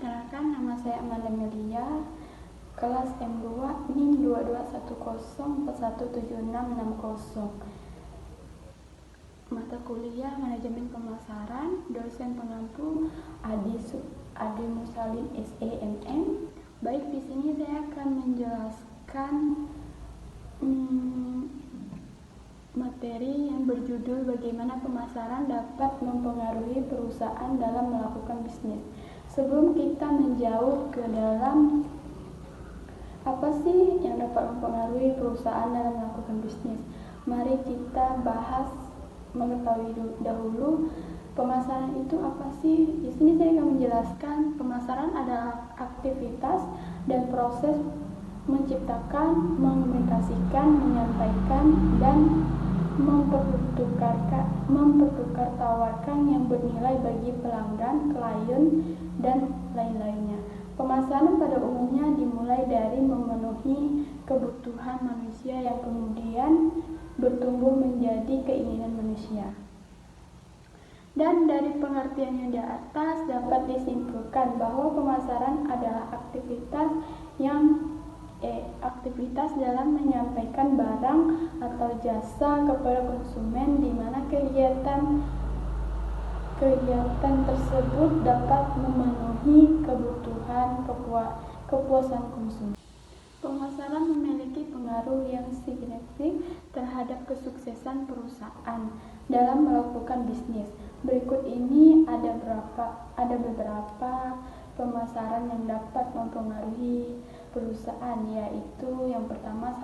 Perkenalkan, nama saya Amanda Melia, kelas M2, NIM 2210417660. Mata kuliah Manajemen Pemasaran, dosen pengampu Adi Musalim SEMM. Baik, di sini saya akan menjelaskan materi yang berjudul bagaimana pemasaran dapat mempengaruhi perusahaan dalam melakukan bisnis. Sebelum kita menjauh ke dalam apa sih yang dapat mempengaruhi perusahaan dalam melakukan bisnis, mari kita bahas mengetahui dahulu pemasaran itu apa sih. Di sini saya akan menjelaskan pemasaran adalah aktivitas dan proses menciptakan, mengomunikasikan, menyampaikan, dan mempertukartawarkan yang bernilai bagi pelanggan, klien, dan lain-lainnya. Pemasaran pada umumnya dimulai dari memenuhi kebutuhan manusia yang kemudian bertumbuh menjadi keinginan manusia. Dan dari pengertian yang di atas dapat disimpulkan bahwa pemasaran adalah aktivitas dalam menyampaikan barang atau jasa kepada konsumen, di mana kegiatan tersebut dapat memenuhi kepuasan konsumen. Pemasaran memiliki pengaruh yang signifikan terhadap kesuksesan perusahaan dalam melakukan bisnis. Berikut ini ada beberapa pemasaran yang dapat mempengaruhi perusahaan, yaitu yang pertama,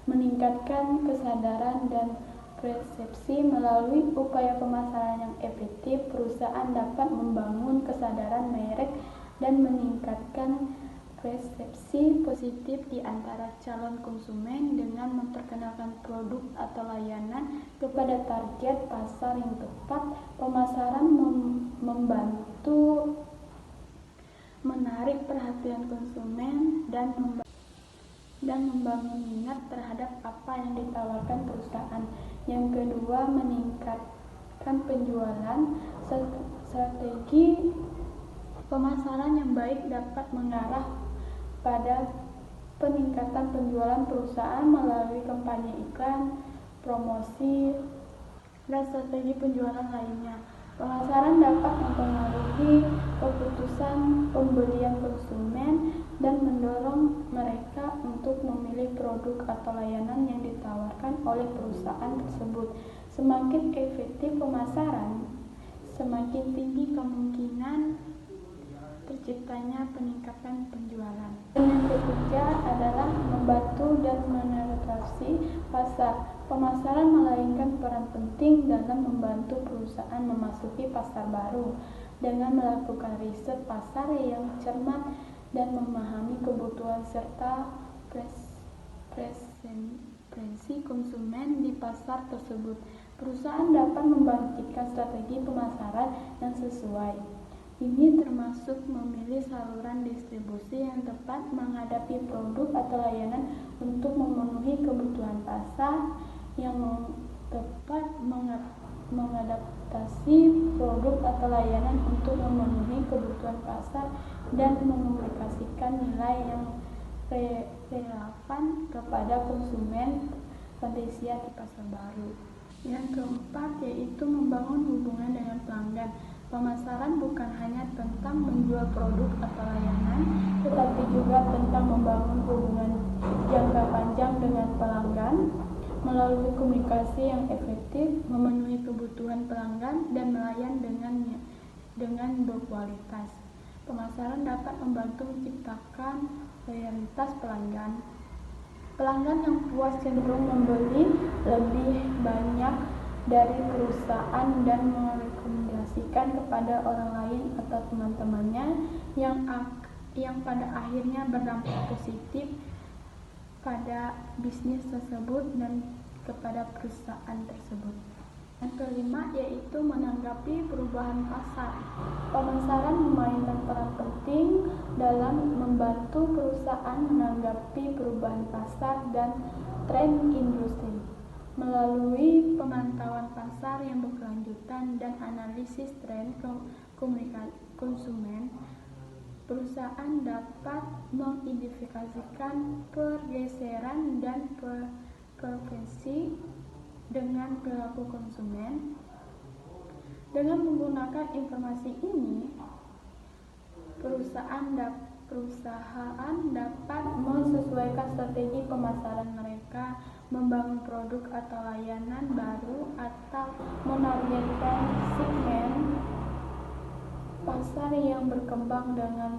meningkatkan kesadaran dan persepsi. Melalui upaya pemasaran yang efektif, perusahaan dapat membangun kesadaran merek dan meningkatkan persepsi positif di antara calon konsumen dengan memperkenalkan produk atau layanan kepada target pasar yang tepat. Pemasaran membantu menarik perhatian konsumen dan membangun minat terhadap apa yang ditawarkan perusahaan. Yang kedua, meningkatkan penjualan. Strategi pemasaran yang baik dapat mengarah pada peningkatan penjualan perusahaan melalui kampanye iklan, promosi, dan strategi penjualan lainnya. Pemasaran dapat mempengaruhi keputusan pembelian konsumen dan mendorong mereka untuk memilih produk atau layanan yang ditawarkan oleh perusahaan tersebut. Semakin efektif pemasaran, semakin tinggi kemungkinan terciptanya peningkatan penjualan. Yang ketiga adalah membantu dan menetrasi pasar. Pemasaran memainkan peran penting dalam membantu perusahaan memasuki pasar baru dengan melakukan riset pasar yang cermat dan memahami kebutuhan serta preferensi konsumen di pasar tersebut. Perusahaan dapat membangunkan strategi pemasaran yang sesuai. Ini termasuk memilih saluran distribusi yang tepat, menghadapi produk atau layanan untuk memenuhi kebutuhan pasar yang tepat, mengadaptasi produk atau layanan untuk memenuhi kebutuhan pasar, dan mengomunikasikan nilai yang relevan kepada konsumen potensial di pasar baru. Yang keempat yaitu membangun hubungan dengan pelanggan. Pemasaran bukan hanya tentang menjual produk atau layanan, tetapi juga tentang membangun hubungan jangka panjang dengan pelanggan melalui komunikasi yang efektif, memenuhi kebutuhan pelanggan, dan melayan dengan berkualitas. Pemasaran dapat membantu menciptakan loyalitas pelanggan. Pelanggan yang puas cenderung membeli lebih banyak dari perusahaan dan merekomendasikan kepada orang lain atau teman-temannya, yang pada akhirnya berdampak positif pada bisnis tersebut dan kepada perusahaan tersebut. Yang kelima yaitu menanggapi perubahan pasar. Pemasaran memainkan peran penting dalam membantu perusahaan menanggapi perubahan pasar dan tren industri. Melalui pemantauan pasar yang berkelanjutan dan analisis tren konsumen, Perusahaan dapat mengidentifikasikan pergeseran dan preferensi dengan perilaku konsumen. Dengan menggunakan informasi ini, perusahaan dapat menyesuaikan strategi pemasaran mereka, membangun produk atau layanan baru, atau menargetkan segmen pasar yang berkembang dengan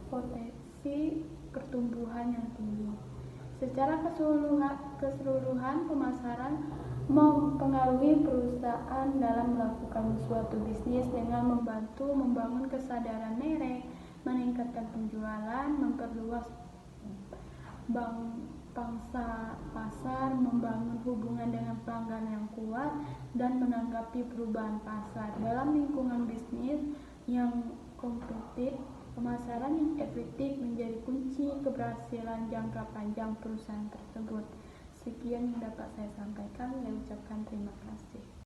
potensi pertumbuhan yang tinggi. Secara keseluruhan, pemasaran mempengaruhi perusahaan dalam melakukan suatu bisnis dengan membantu membangun kesadaran merek, meningkatkan penjualan, memperluas pangsa pasar, membangun hubungan dengan pelanggan yang kuat, dan menanggapi perubahan pasar. Dalam lingkungan bisnis yang kompetitif, pemasaran yang efektif menjadi kunci keberhasilan jangka panjang perusahaan tersebut. Sekian yang dapat saya sampaikan. Saya ucapkan terima kasih.